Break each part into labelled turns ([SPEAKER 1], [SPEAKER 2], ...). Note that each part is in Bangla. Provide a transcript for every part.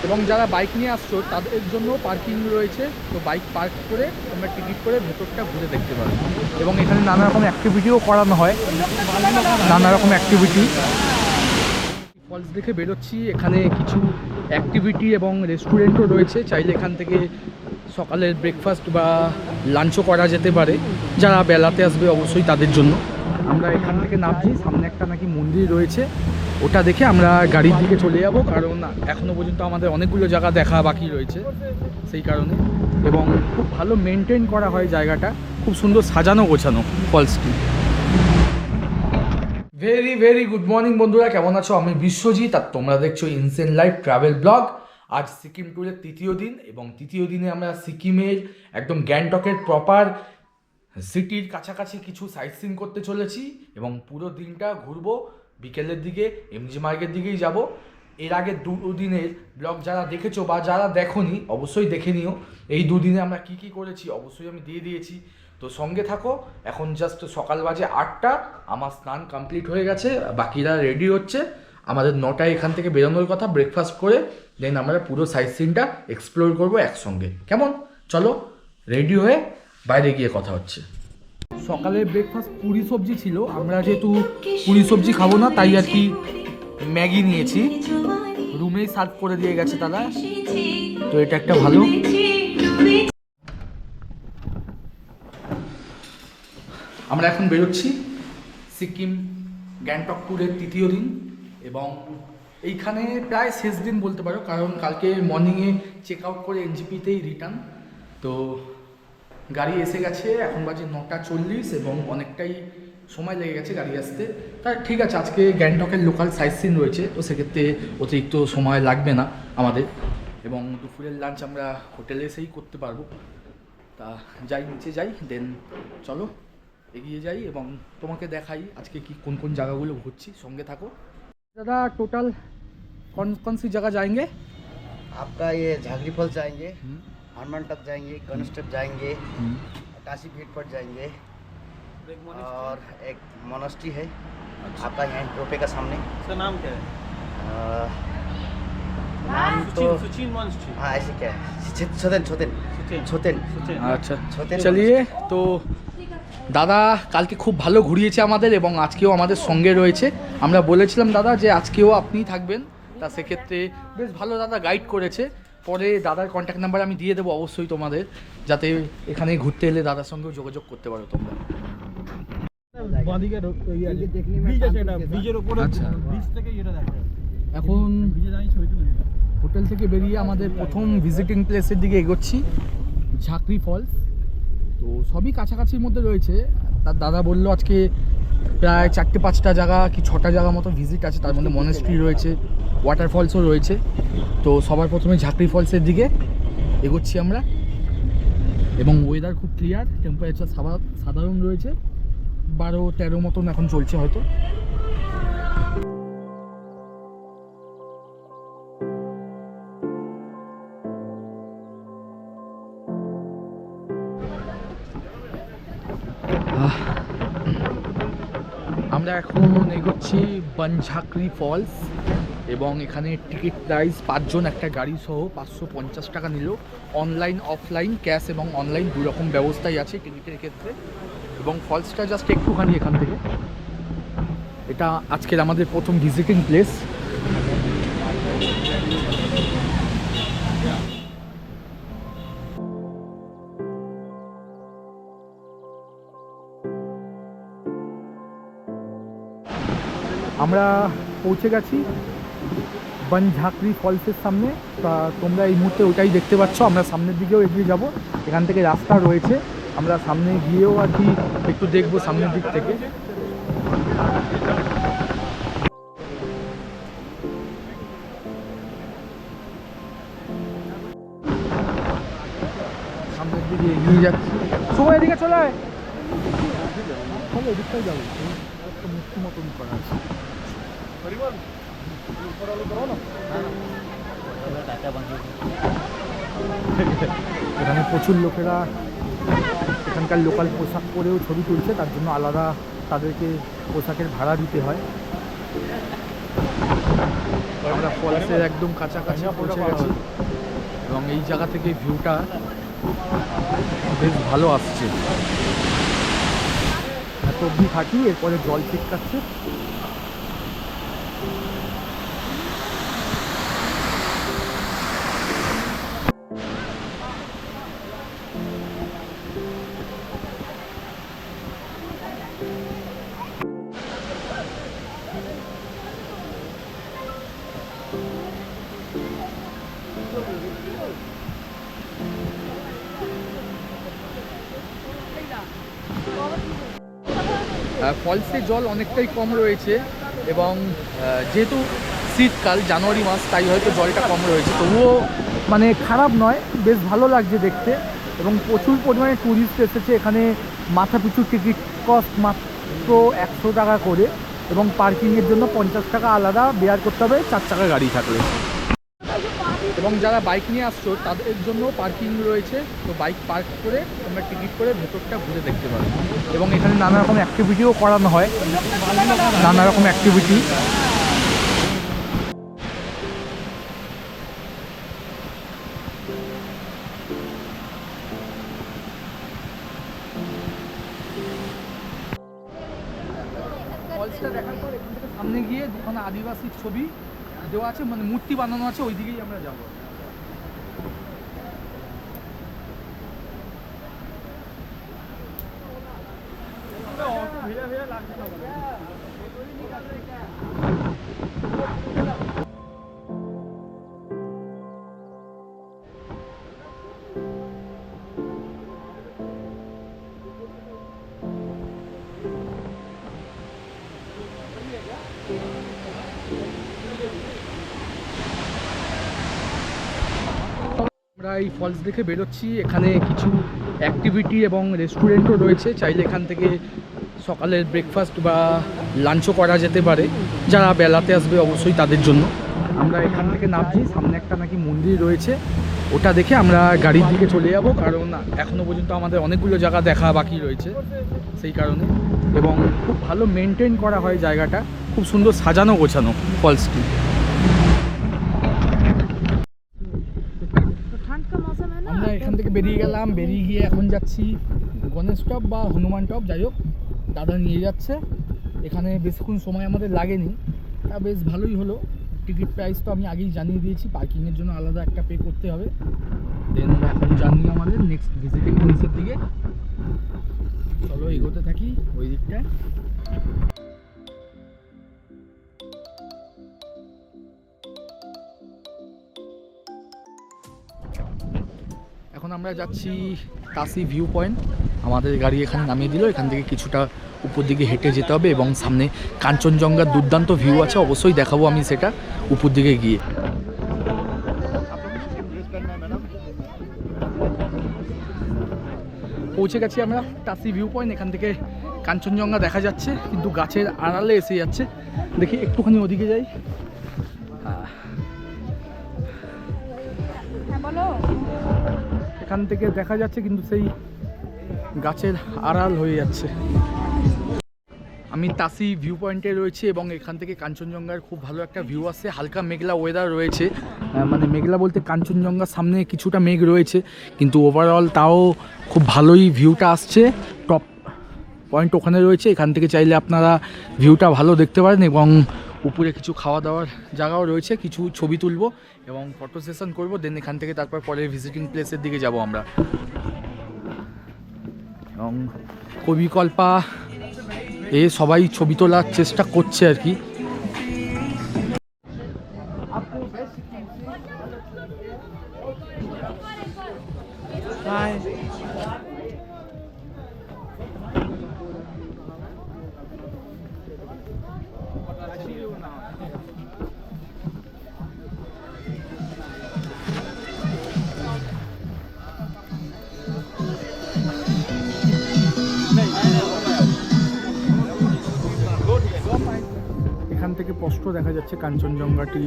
[SPEAKER 1] এবং যারা বাইক নিয়ে আসছো তাদের জন্য পার্কিং রয়েছে, তো বাইক পার্ক করে তোমরা টিকিট করে ভেতরটা ঘুরে দেখতে পারো। এবং এখানে নানা রকম অ্যাক্টিভিটিও করানো হয়, নানা রকম অ্যাক্টিভিটি। ফলস দেখে বেরোচ্ছি, এখানে কিছু অ্যাক্টিভিটি এবং রেস্টুরেন্টও রয়েছে, চাইলে এখান থেকে সকালের ব্রেকফাস্ট বা লাঞ্চও করা যেতে পারে। যারা বেলাতে আসবে অবশ্যই তাদের জন্য। আমরা এখান থেকে নামছি, সামনে একটা নাকি মন্দির রয়েছে, ওটা দেখে আমরা গাড়ির দিকে চলে যাব, কারণ এখনও পর্যন্ত আমাদের অনেকগুলো জায়গা দেখা বাকি রয়েছে সেই কারণে। এবং খুব ভালো মেনটেন করা হয় জায়গাটা, খুব সুন্দর সাজানো গোছানো ফলসটি। ভেরি ভেরি গুড মর্নিং বন্ধুরা, কেমন আছো? আমি বিশ্বজিৎ, আর তোমরা দেখছো ইনসেন লাইফ ট্রাভেল ব্লগ। আজ সিকিম ট্যুরের তৃতীয় দিন, এবং তৃতীয় দিনে আমরা সিকিমের একদম গ্যাংটকের প্রপার সিটির কাছাকাছি কিছু সাইট সিন করতে চলেছি, এবং পুরো দিনটা ঘুরবো। বিকেলের দিকে এমজি মার্গের দিকেই যাব। এর আগে দুদিনের ব্লগ যারা দেখেছো বা যারা দেখোনি অবশ্যই দেখে নিও। এই দুদিনে আমরা কি কি করেছি অবশ্যই আমি দিয়ে দিয়েছি, তো সঙ্গে থাকো। এখন জাস্ট সকাল বাজে 8টা, আমার স্নান কমপ্লিট হয়ে গেছে, বাকিরা রেডি হচ্ছে। আমাদের 9টায় এখান থেকে বেরোনোর কথা, ব্রেকফাস্ট করে দেন আমরা পুরো সাইট সিনটা এক্সপ্লোর করবো একসঙ্গে। কেমন? চলো রেডি হয়ে বাইরে গিয়ে কথা হচ্ছে। সকালের ব্রেকফাস্ট পুরি সবজি ছিল, আমরা যেহেতু পুরি সবজি খাবো না তাই আর কি ম্যাগি নিয়েছি, রুমেই সার্ভ করে দিয়ে গেছে তারা, তো এটা একটা ভালো। আমরা এখন বেরোচ্ছি সিকিম গ্যাংটক ট্যুরের তৃতীয় দিন, এবং এইখানে প্রায় শেষ দিন বলতে পারো, কারণ কালকে মর্নিংয়ে চেক আউট করে এনজিপিতেই রিটার্ন। তো গাড়ি এসে গেছে, এখন বাজে 9:40, এবং অনেকটাই সময় লেগে গেছে গাড়ি আসতে। তা ঠিক আছে, আজকে গ্যাংটকের লোকাল সাইট সিন রয়েছে, তো সেক্ষেত্রে অতিরিক্ত সময় লাগবে না আমাদের, এবং দুপুরের লাঞ্চ আমরা হোটেলে এসেই করতে পারবো। তা যাই, নিচে যাই, দেন চলো এগিয়ে যাই এবং তোমাকে দেখাই আজকে কি কোন কোন জায়গাগুলো ঘুরছি। সঙ্গে থাকো। दादा टोटल कौन कौन सी जगह जाएंगे?
[SPEAKER 2] आपका ये झागरी फॉल जाएंगे, हनुमान टॉप जाएंगे, गणेश टॉप जाएंगे, काशी भीड़ पर जाएंगे, और एक मोनास्ट्री है आपका यहाँ रोपे का सामने।
[SPEAKER 3] उसका नाम क्या है?
[SPEAKER 2] नाम तो
[SPEAKER 3] सुचिन मोनास्ट्री।
[SPEAKER 2] हाँ ऐसे क्या है, छोतेन छोतेन छोतेन।
[SPEAKER 1] আচ্ছা চলিয়ে। তো দাদা কালকে খুব ভালো ঘুরিয়েছে আমাদের, এবং আজকেও আমাদের সঙ্গে রয়েছে। আমরা বলেছিলাম দাদা যে আজকেও আপনি থাকবেন, তা সেক্ষেত্রে বেশ ভালো দাদা গাইড করেছে। পরে দাদার কন্ট্যাক্ট নাম্বার আমি দিয়ে দেবো অবশ্যই তোমাদের, যাতে এখানে ঘুরতে এলে দাদার সঙ্গেও যোগাযোগ করতে পারো তোমরা। এখন হোটেল থেকে বেরিয়ে আমাদের প্রথম ভিজিটিং প্লেসের দিকে এগোচ্ছি, ঝাঁকরি ফলস। তো সবই কাছাকাছির মধ্যে রয়েছে। তার দাদা বললো আজকে প্রায় 4-5টা জায়গা কি 6টা জায়গা মতো ভিজিট আছে, তার মধ্যে মনেস্ট্রি রয়েছে, ওয়াটারফলসও রয়েছে। তো সবার প্রথমে ঝাঁকরি ফলসের দিকে এগোচ্ছি আমরা, এবং ওয়েদার খুব ক্লিয়ার, টেম্পারেচার সাধারণ রয়েছে, 12-13 মতন এখন চলছে হয়তো। আমরা এখন এগোচ্ছি বনঝাঁকরি ফলস, এবং এখানে টিকিট প্রাইস 5 জন একটা গাড়ি সহ 550 টাকা নিল। অনলাইন অফলাইন ক্যাশ এবং অনলাইন দু রকম ব্যবস্থাই আছে টিকিটের ক্ষেত্রে। এবং ফলসটা জাস্ট একটুখানি এখান থেকে, এটা আজকের আমাদের প্রথম ভিজিটিং প্লেস। আমরা পৌঁছে গেছি বনঝাঁকরি ফলসের সামনে। তা তোমরা এই মুহূর্তে ওটাই দেখতে পাচ্ছ, আমরা সামনের দিকেও এগিয়ে যাব, এখান থেকে রাস্তা রয়েছে, আমরা সামনে গিয়েও আর কি একটু দেখবো সামনের দিক থেকে। সামনের দিকে এগিয়ে যাচ্ছি, সময় এদিকে চলে আয়, এদিকটাই যাবো, একটা মুক্তি মতন করা আছে। এখানে প্রচুর লোকেরা এখানকার লোকাল পোশাক পরেও ছবি তুলছে, তার জন্য আলাদা তাদেরকে পোশাকের ভাড়া দিতে হয়। আমরা ফলসের একদম কাছাকাছি পৌঁছে গেছি এবং এই জায়গা থেকে ভিউটা বেশ ভালো আসছে। এত অবধি থাকি, এরপরে জল ছিটকাচ্ছে। ফলসে জল অনেকটাই কম রয়েছে এবং যেহেতু শীতকাল, জানুয়ারি মাস, তাই হয়তো জলটা কম রয়েছে, তবুও মানে খারাপ নয়, বেশ ভালো লাগছে দেখতে। এবং প্রচুর পরিমাণে ট্যুরিস্ট এসেছে এখানে। মাথা পিছু টিকিট কস্ট মাত্র 100 টাকা করে এবং পার্কিংয়ের জন্য 50 টাকা আলাদা বেয়ার করতে হবে 4 চাকা গাড়ি থাকলে। এবং যারা বাইক নিয়ে আসছো তাদের জন্য পার্কিং রয়েছে, তো বাইক পার্ক করে তোমরা টিকিট করে ভেতরটা ঘুরে দেখতে পারো। এবং এখানে নানা রকম অ্যাক্টিভিটিও করানো হয়, নানা রকম অ্যাক্টিভিটি। ফলসটা দেখার পর এখান থেকে সামনে গিয়ে দুখানা আদিবাসীর ছবি দেওয়া আছে, মানে মূর্তি বানানো আছে, ওই দিকেই আমরা যাবো। আমরা এই ফলস দেখে বেরোচ্ছি। এখানে কিছু অ্যাক্টিভিটি এবং রেস্টুরেন্টও রয়েছে, চাইলে এখান থেকে সকালের ব্রেকফাস্ট বা লাঞ্চও করা যেতে পারে। যারা বেলাতে আসবে অবশ্যই তাদের জন্য। আমরা এখান থেকে নামছি, সামনে একটা নাকি মন্দির রয়েছে, ওটা দেখে আমরা গাড়ির দিকে চলে যাব, কারণ এখনও পর্যন্ত আমাদের অনেকগুলো জায়গা দেখা বাকি রয়েছে সেই কারণে। এবং খুব ভালো মেনটেন করা হয় জায়গাটা, খুব সুন্দর সাজানো গোছানো ফলসটি। আমরা এখান থেকে বেরিয়ে গেলাম, বেরিয়ে গিয়ে এখন যাচ্ছি গণেশ টপ বা হনুমান টপ, যাই হোক দাদা নিয়ে যাচ্ছে। এখানে বেশিক্ষণ সময় আমাদের লাগেনি, তা বেশ ভালোই হলো। টিকিট প্রাইস তো আমি আগেই জানিয়ে দিয়েছি, পার্কিংয়ের জন্য আলাদা একটা পে করতে হবে। দেন এখন জানি আমাদের নেক্সট ভিজিটিং প্লেসের দিকে। চলো এগোতে থাকি ওই দিকটায়। এখন আমরা যাচ্ছি তাসি ভিউ পয়েন্ট। আমাদের গাড়ি এখানে নামিয়ে দিল, এখান থেকে কিছুটা উপর দিকে হেঁটে যেতে হবে এবং সামনে কাঞ্চনজঙ্ঘার দুর্দান্ত ভিউ আছে, অবশ্যই দেখাবো আমি সেটা উপর দিকে গিয়ে। পৌঁছে গেছি আমরা তাসি ভিউ পয়েন্ট। এখান থেকে কাঞ্চনজঙ্ঘা দেখা যাচ্ছে, কিন্তু গাছের আড়ালে এসে যাচ্ছে। দেখি একটুখানি ওদিকে যাই। এখান থেকে দেখা যাচ্ছে কিন্তু সেই গাছের আড়াল হয়ে যাচ্ছে। আমি তাসি ভিউ পয়েন্টে রয়েছি এবং এখান থেকে কাঞ্চনজঙ্ঘার খুব ভালো একটা ভিউ আসছে। হালকা মেঘলা ওয়েদার রয়েছে, মানে মেঘলা বলতে কাঞ্চনজঙ্ঘার সামনে কিছুটা মেঘ রয়েছে, কিন্তু ওভারঅল তাও খুব ভালোই ভিউটা আসছে। টপ পয়েন্ট ওখানে রয়েছে, এখান থেকে চাইলে আপনারা ভিউটা ভালো দেখতে পারেন এবং উপরে কিছু খাওয়া দাওয়ার জায়গাও রয়েছে। কিছু ছবি তুলবো এবং ফটো সেশন করবো, দেন এখান থেকে তারপর পরের ভিজিটিং প্লেসের দিকে যাব আমরা। এবং কবিকল্পা সবাই ছবি তোলার চেষ্টা করছে আর কি। এখান থেকে স্পষ্ট দেখা যাচ্ছে কাঞ্চনজঙ্ঘাটি।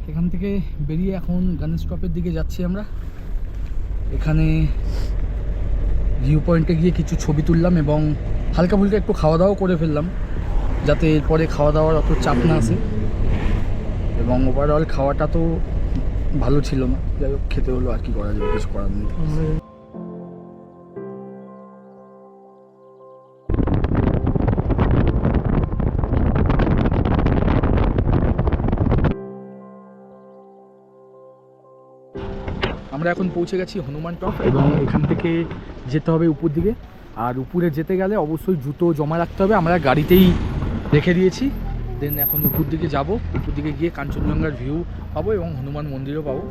[SPEAKER 1] এখান থেকে বেরিয়ে এখন গণেশ টপের দিকে যাচ্ছি আমরা। এখানে ভিউ পয়েন্টে গিয়ে কিছু ছবি তুললাম এবং হালকা ফুলকা একটু খাওয়া দাওয়া করে ফেললাম, যাতে এরপরে খাওয়া দাওয়ার অত চাপ না আসে। এবং ওভারঅল খাওয়াটা তো ভালো ছিল না, যাই হোক খেতে হলো, আর কি করা যাবে, কিছু করার নেই। আমরা এখন পৌঁছে গেছি হনুমান টপ এবং এখান থেকে যেতে হবে উপর দিকে। আর উপরে যেতে গেলে অবশ্যই জুতো জমা রাখতে হবে, আমরা গাড়িতেই রেখে দিয়েছি। দেন এখন উপর দিকে যাব, উপর দিকে গিয়ে কাঞ্চনজঙ্ঘার ভিউ পাবো এবং হনুমান মন্দিরও পাবো।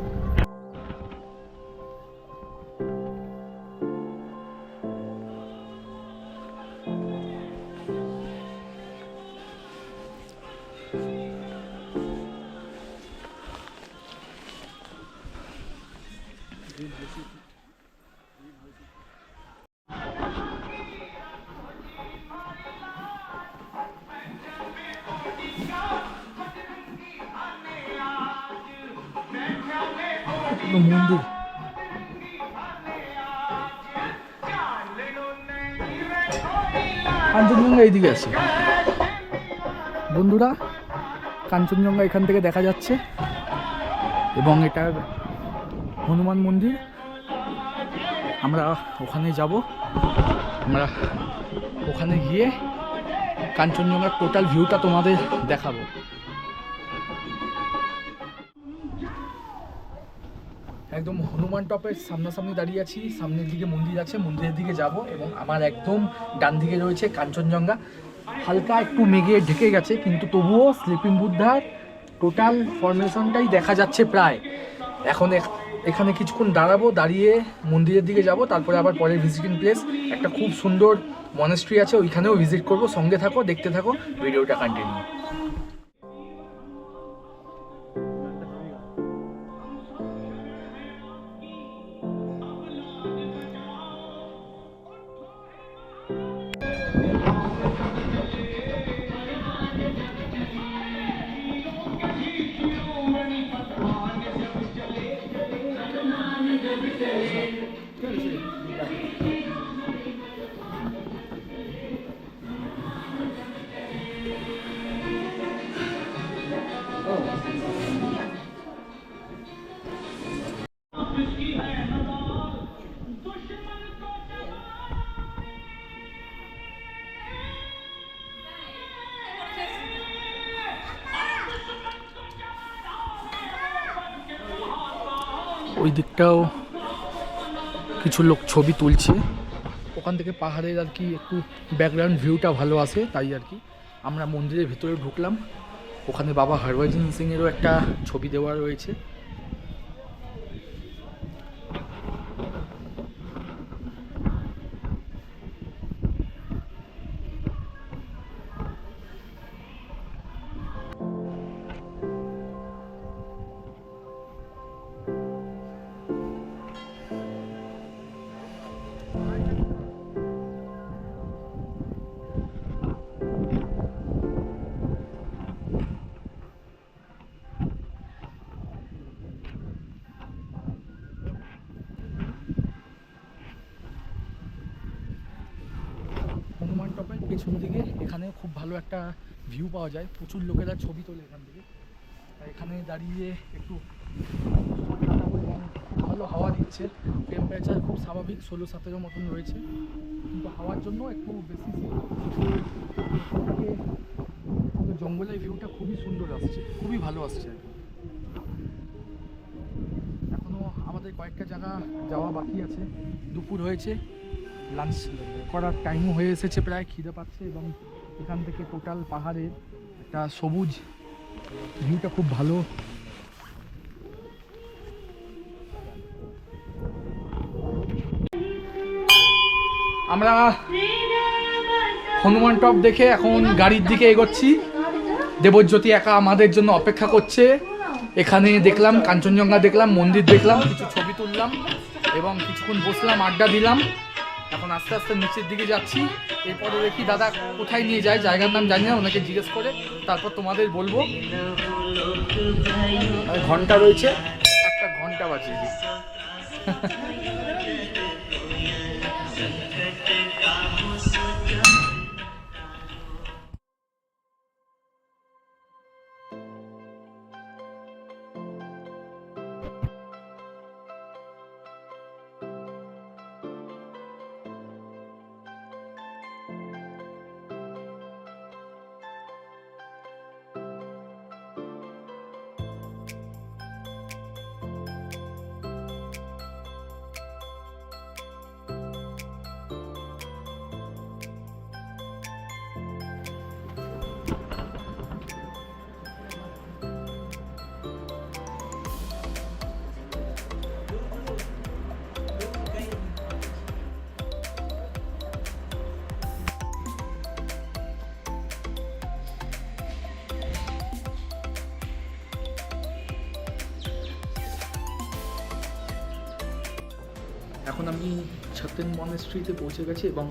[SPEAKER 1] মন্দির কাঞ্চনজঙ্ঘা এইদিকে আছে বন্ধুরা, কাঞ্চনজঙ্ঘা এখান থেকে দেখা যাচ্ছে এবং এটা হনুমান মন্দির। আমরা ওখানে যাব, আমরা ওখানে গিয়ে কাঞ্চনজঙ্ঘার টোটাল ভিউটা তোমাদের দেখাবো। একদম হনুমান টপের সামনাসামনি দাঁড়িয়ে আছি, সামনের দিকে মন্দির আছে, মন্দিরের দিকে যাব এবং আমার একদম ডান দিকে রয়েছে কাঞ্চনজঙ্ঘা। হালকা একটু মেঘে ঢেকে গেছে কিন্তু তবুও স্লিপিং বুদ্ধার টোটাল ফরমেশনটাই দেখা যাচ্ছে প্রায়। এখন এখানে কিছুক্ষণ দাঁড়াবো, দাঁড়িয়ে মন্দিরের দিকে যাব, তারপরে আবার পরের ভিজিটিং প্লেস একটা খুব সুন্দর মনেস্ট্রি আছে, ওইখানেও ভিজিট করব। সঙ্গে থাকো, দেখতে থাকো, ভিডিওটা কন্টিনিউ। ওই দিকটাও কিছু লোক ছবি তুলছে, ওখান থেকে পাহাড়ের আর কি একটু ব্যাকগ্রাউন্ড ভিউটা ভালো আসে, তাই আর কি। আমরা মন্দিরের ভিতরে ঢুকলাম, ওখানে বাবা হরভজন সিংয়েরও একটা ছবি দেওয়া রয়েছে। হনুমান টপের পেছন দিকে এখানে খুব ভালো একটা ভিউ পাওয়া যায়, প্রচুর লোকেরা ছবি তোলে এখান থেকে। এখানে দাঁড়িয়ে একটু ভালো হাওয়া দিচ্ছে, টেম্পারেচার খুব স্বাভাবিক 16-17 মতন রয়েছে, কিন্তু হাওয়ার জন্য একটু বেশি জঙ্গলের ভিউটা খুবই সুন্দর আসছে, খুবই ভালো আসছে আর কি। এখনও আমাদের কয়েকটা জায়গা যাওয়া বাকি আছে, দুপুর হয়েছে, লাঞ্চ করার টাইমও হয়ে এসেছে প্রায়, খিদে পাচ্ছে এবং এখান থেকে টোটাল পাহাড়ের একটা সবুজ ভিউটা খুব ভালো। আমরা হনুমান টপ দেখে এখন গাড়ির দিকে এগোচ্ছি। দেবজ্যোতি একা আমাদের জন্য অপেক্ষা করছে। এখানে দেখলাম কাঞ্চনজঙ্ঘা দেখলাম, মন্দির দেখলাম, কিছু ছবি তুললাম এবং কিছুক্ষণ বসলাম, আড্ডা দিলাম। এখন আস্তে আস্তে নিচের দিকে যাচ্ছি, এরপরে দেখি দাদা কোথায় নিয়ে যায়, জায়গার নাম জানি না, ওনাকে জিজ্ঞেস করে তারপর তোমাদের বলবো। ঘন্টা রয়েছে, একটা ঘন্টা বাজিয়ে দিই। এখন আমি ছতেন মনেস্ট্রিতে পৌঁছে গেছি এবং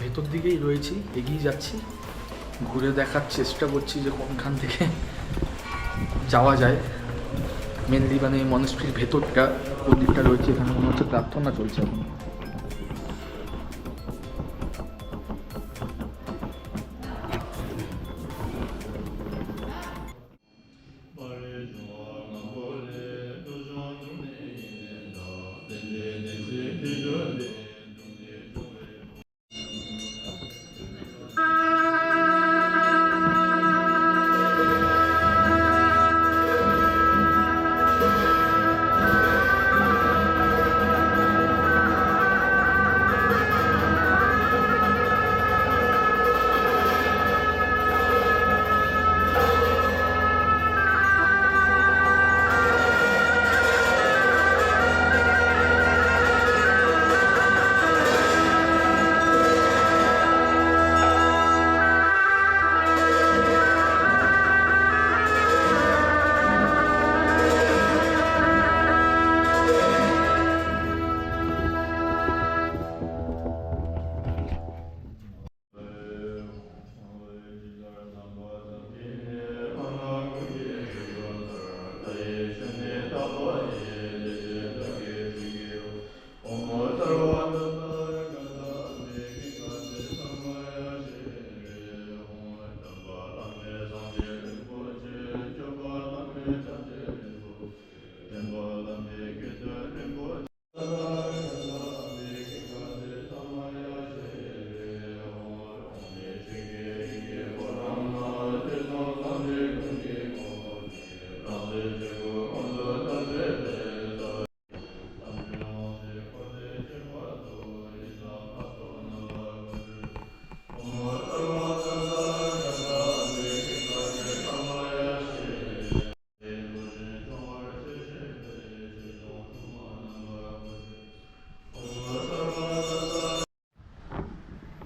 [SPEAKER 1] ভেতর দিকেই রয়েছি, এগিয়ে যাচ্ছি, ঘুরে দেখার চেষ্টা করছি যে কোনখান থেকে যাওয়া যায়। মেনলি মানে মনেস্ট্রির ভেতরটা কোন দিকটা রয়েছে, এখানে মনে হচ্ছে প্রার্থনা চলছে এখন।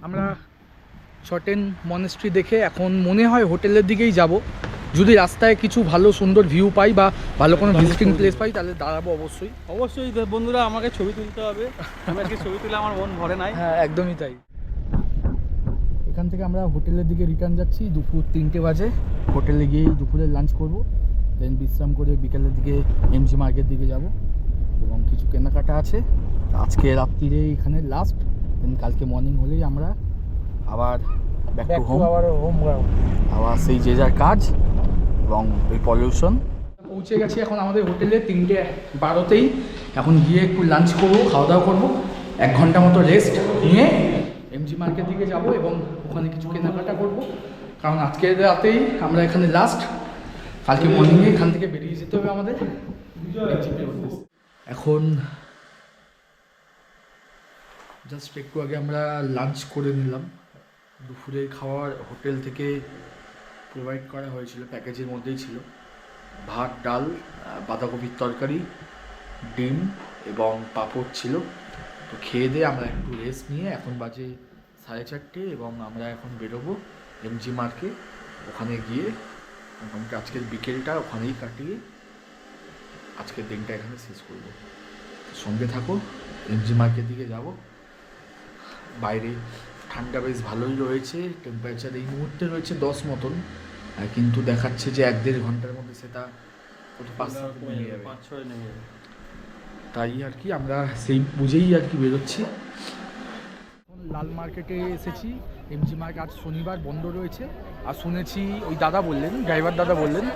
[SPEAKER 1] আমরা ছটেন মনেস্ট্রি দেখে এখন মনে হয় হোটেলের দিকেই যাব। যদি রাস্তায় কিছু ভালো সুন্দর ভিউ পাই বা ভালো কোনো ভিজিটিং প্লেস পাই তাহলে দাঁড়াবো অবশ্যই।
[SPEAKER 3] অবশ্যই বন্ধুরা, আমাকে ছবি তুলতে হবে। আমাকে ছবি তুলে আমার মন ভরে নাই।
[SPEAKER 1] হ্যাঁ, একদমই তাই। এখান থেকে আমরা হোটেলের দিকে রিটার্ন যাচ্ছি, দুপুর 3টে বাজে। হোটেলে গিয়েই দুপুরের লাঞ্চ করব, দেন বিশ্রাম করে বিকেলের দিকে এমজি মার্কেট দিকে যাব এবং কিছু কেনাকাটা আছে। আজকে রাত্রিরে এখানে লাস্ট, দেন কালকে মর্নিং হলেই আমরা আবার ব্যাক টু হোম, আবার সেই যে যার কাজ এবং ওই পলিউশন। পৌঁছে গেছি এখন আমাদের হোটেলে 3:12তেই। এখন গিয়ে একটু লাঞ্চ করবো, খাওয়া দাওয়া করবো, 1 ঘন্টা মতো রেস্ট নিয়ে এমজি মার্কেট দিকে যাব এবং ওখানে কিছু কেনাকাটা করব, কারণ আজকের রাতেই আমরা এখানে লাস্ট। কালকে মর্নিংয়ে এখান থেকে বেরিয়ে যেতে হবে আমাদের। এখন জাস্ট একটু আগে আমরা লাঞ্চ করে নিলাম। দুপুরের খাওয়ার হোটেল থেকে প্রোভাইড করা হয়েছিল, প্যাকেজের মধ্যেই ছিল ভাত, ডাল, বাঁধাকপির তরকারি, ডিম এবং পাঁপড় ছিল। তো খেয়ে দিয়ে আমরা একটু রেস্ট নিয়ে এখন বাজে 4:30 এবং আমরা এখন বেরোবো এমজি মার্কেট। ওখানে গিয়ে মোটামুটি আজকের বিকেলটা ওখানেই কাটিয়ে আজকের দিনটা এখানে শেষ করবো। সঙ্গে থাকো, এমজি মার্কেট দিকে যাব। বাইরে ঠান্ডা বেশ ভালোই রয়েছে, টেম্পারেচার এই মুহূর্তে রয়েছে 10 মতন, কিন্তু দেখাচ্ছে যে 1-1.5 ঘন্টার মধ্যে সেটা কত 5 নেমে যাবে,
[SPEAKER 3] 5-6 নেমে যাবে।
[SPEAKER 1] তাই আর কি আমরা সেই বুঝেই আর কি বেরোচ্ছি। লাল মার্কেটে এসেছি। এমজি মার্কেট আজ শনিবার বন্ধ রয়েছে। আর শুনেছি ওই দাদা বললেন, ড্রাইভার দাদা বললেন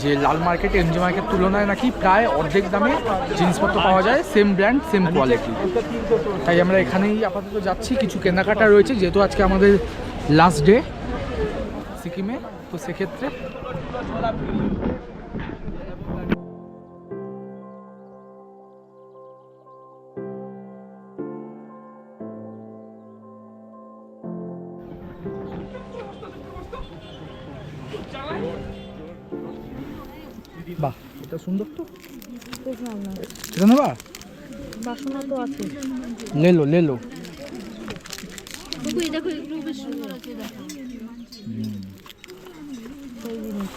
[SPEAKER 1] যে লাল মার্কেটে এমজি মার্কেট তুলনায় নাকি প্রায় অর্ধেক দামে জিনিসপত্র পাওয়া যায়, সেম ব্র্যান্ড সেম কোয়ালিটি। তাই আমরা এখানেই আপাতত যাচ্ছি, কিছু কেনাকাটা রয়েছে যেহেতু আজকে আমাদের লাস্ট ডে সিকিমে, তো সেক্ষেত্রে বাহ, এটা সুন্দর তো, এটা নেবা?
[SPEAKER 4] বাসনা তো আছে।
[SPEAKER 1] লেলো লেলো।
[SPEAKER 4] দেখো দেখো এগুলো বেশ সুন্দর আছে, দেখো সেই জিনিস।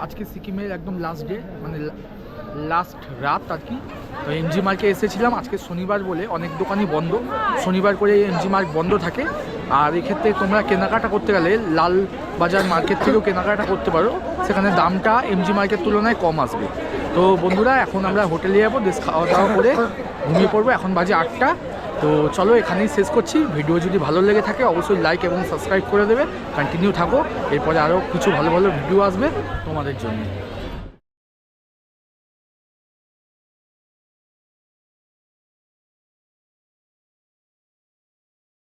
[SPEAKER 1] আজকে সিকিমের একদম লাস্ট ডে, মানে লাস্ট রাত আর কি। তো এমজি মার্কে এসেছিলাম, আজকে শনিবার বলে অনেক দোকানই বন্ধ, শনিবার করে এমজি মার্ক বন্ধ থাকে। আর এক্ষেত্রে তোমরা কেনাকাটা করতে গেলে লাল বাজার মার্কেট থেকেও কেনাকাটা করতে পারো, সেখানে দামটা এমজি মার্কের তুলনায় কম আসবে। তো বন্ধুরা এখন আমরা হোটেলে যাবো, বেশ খাওয়া দাওয়া করে ঘুমিয়ে পড়বো। এখন বাজে 8টা। তো চলো এখানেই শেষ করছি। ভিডিও যদি ভালো লেগে থাকে অবশ্যই লাইক এবং সাবস্ক্রাইব করে দেবে, কন্টিনিউ থাকো, এরপরে আরও কিছু ভালো ভালো ভিডিও আসবে তোমাদের জন্য।